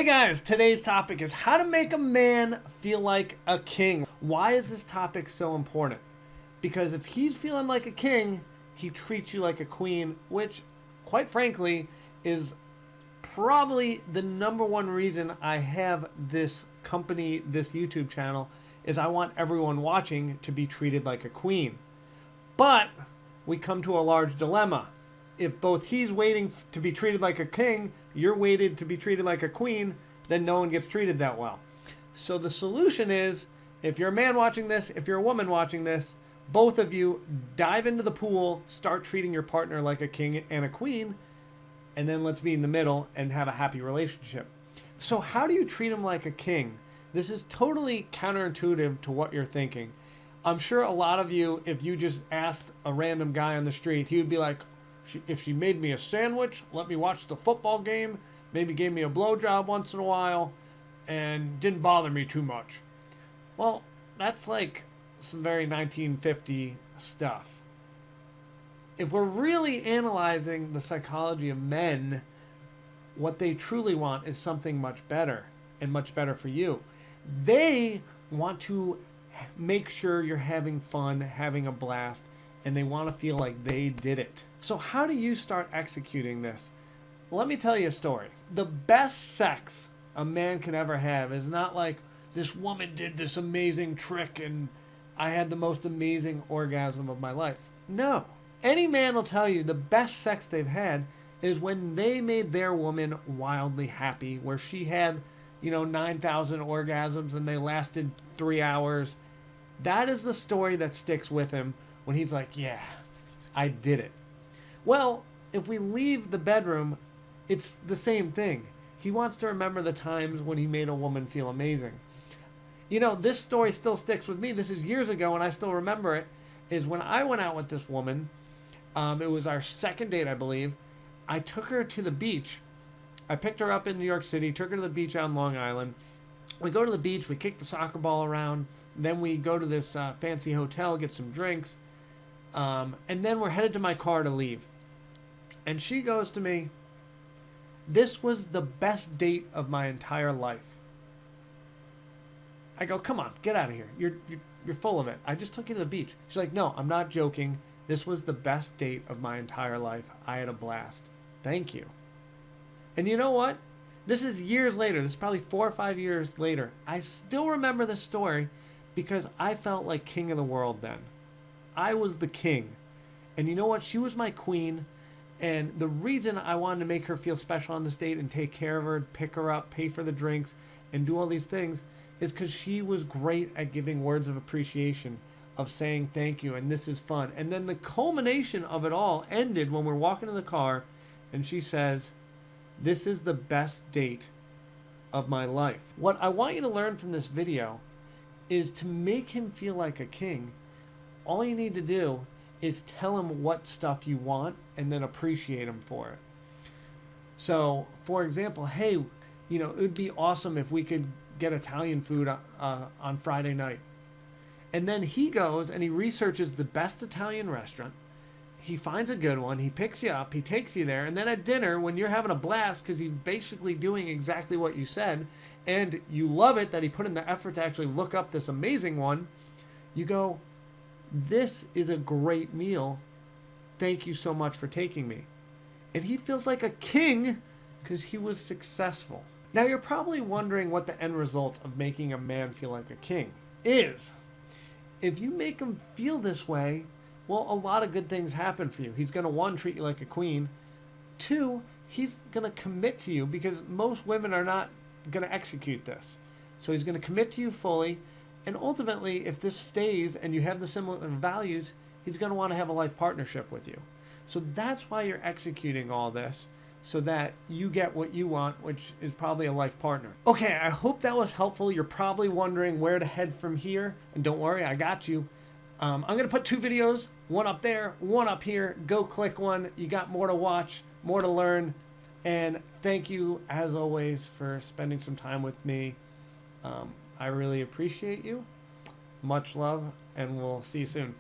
Hey guys, today's topic is how to make a man feel like a king. Why is this topic so important? Because if he's feeling like a king, he treats you like a queen, which, quite frankly, is probably the number one reason I have this company, this YouTube channel, is I want everyone watching to be treated like a queen. But we come to a large dilemma. If both he's waiting to be treated like a king, you're waited to be treated like a queen, then no one gets treated that well. So the solution is, if you're a man watching this, if you're a woman watching this, both of you dive into the pool, start treating your partner like a king and a queen, and then let's be in the middle and have a happy relationship. So how do you treat him like a king? This is totally counterintuitive to what you're thinking. I'm sure a lot of you, if you just asked a random guy on the street, he would be like, if she made me a sandwich, let me watch the football game, maybe gave me a blowjob once in a while, and didn't bother me too much. Well, that's like some very 1950 stuff. If we're really analyzing the psychology of men, what they truly want is something much better and much better for you. They want to make sure you're having fun, having a blast, and they want to feel like they did it. So how do you start executing this? Let me tell you a story. The best sex a man can ever have is not like, this woman did this amazing trick and I had the most amazing orgasm of my life. No. Any man will tell you the best sex they've had is when they made their woman wildly happy, where she had, 9,000 orgasms and they lasted 3 hours. That is the story that sticks with him when he's like, yeah, I did it. Well, if we leave the bedroom, it's the same thing. He wants to remember the times when he made a woman feel amazing. This story still sticks with me. This is years ago and I still remember it. Is when I went out with this woman, it was our second date, I believe. I took her to the beach. I picked her up in New York City, took her to the beach on Long Island. We go to the beach, we kick the soccer ball around. Then we go to this fancy hotel, get some drinks. And then we're headed to my car to leave. And she goes to me, this was the best date of my entire life. I go, come on, get out of here. You're full of it. I just took you to the beach. She's like, no, I'm not joking. This was the best date of my entire life. I had a blast. Thank you. And you know what? This is years later. This is probably 4 or 5 years later. I still remember this story because I felt like king of the world then. I was the king. And you know what? She was my queen. And the reason I wanted to make her feel special on this date and take care of her, pick her up, pay for the drinks, and do all these things is because she was great at giving words of appreciation, of saying thank you, and this is fun. And then the culmination of it all ended when we're walking in the car and she says, this is the best date of my life. What I want you to learn from this video is to make him feel like a king. All you need to do is tell him what stuff you want and then appreciate him for it. So, for example, hey, it would be awesome if we could get Italian food on Friday night. And then he goes and he researches the best Italian restaurant. He finds a good one. He picks you up. He takes you there. And then at dinner, when you're having a blast because he's basically doing exactly what you said, and you love it that he put in the effort to actually look up this amazing one, you go, this is a great meal. Thank you so much for taking me. And he feels like a king because he was successful. Now you're probably wondering what the end result of making a man feel like a king is. If you make him feel this way, well, a lot of good things happen for you. He's going to, 1, treat you like a queen. 2, he's going to commit to you because most women are not going to execute this. So he's going to commit to you fully. And ultimately, if this stays and you have the similar values, he's going to want to have a life partnership with you. So that's why you're executing all this, so that you get what you want, which is probably a life partner. Okay, I hope that was helpful. You're probably wondering where to head from here. And don't worry, I got you. I'm going to put 2 videos, one up there, one up here. Go click one. You got more to watch, more to learn. And thank you, as always, for spending some time with me. I really appreciate you. Much love, and we'll see you soon.